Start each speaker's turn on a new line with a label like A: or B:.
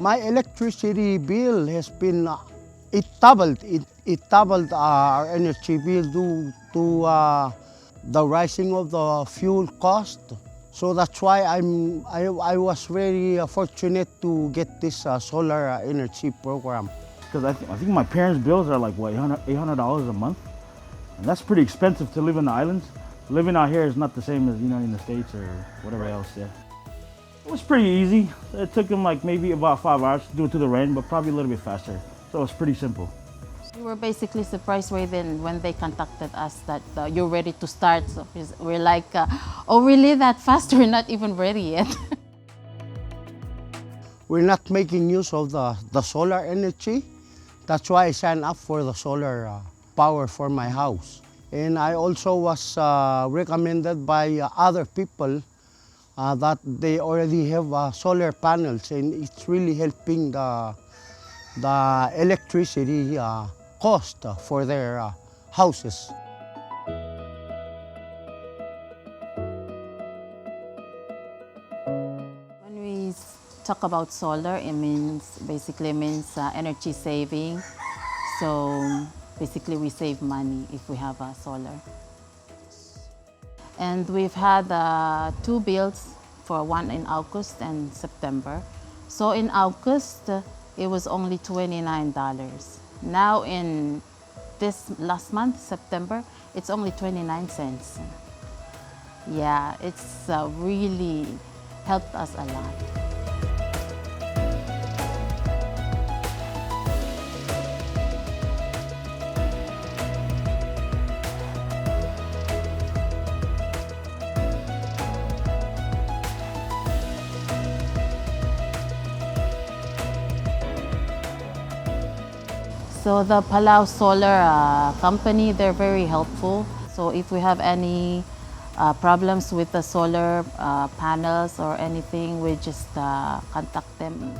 A: My electricity bill has been, it doubled. It doubled our energy bill due to the rising of the fuel cost. So that's why I was very fortunate to get this solar energy program.
B: Because I think my parents' bills are like, what, $800 a month? And that's pretty expensive to live in the islands. Living out here is not the same as, in the States or whatever else, yeah. It was pretty easy. It took them like maybe about 5 hours to do it to the rain, but probably a little bit faster. So it's pretty simple.
C: We were basically surprised when they contacted us that you're ready to start. So we're like, oh really, that fast? We're not even ready yet.
A: We're not making use of the solar energy. That's why I signed up for the solar power for my house. And I also was recommended by other people that they already have solar panels, and it's really helping the electricity cost for their houses.
C: When we talk about solar, it basically means energy saving. So basically we save money if we have solar. And we've had 2 bills, for one in August and September. So in August, it was only $29. Now in this last month, September, it's only 29 cents. Yeah, it's really helped us a lot. So the Palau Solar company, they're very helpful. So if we have any problems with the solar panels or anything, we just contact them.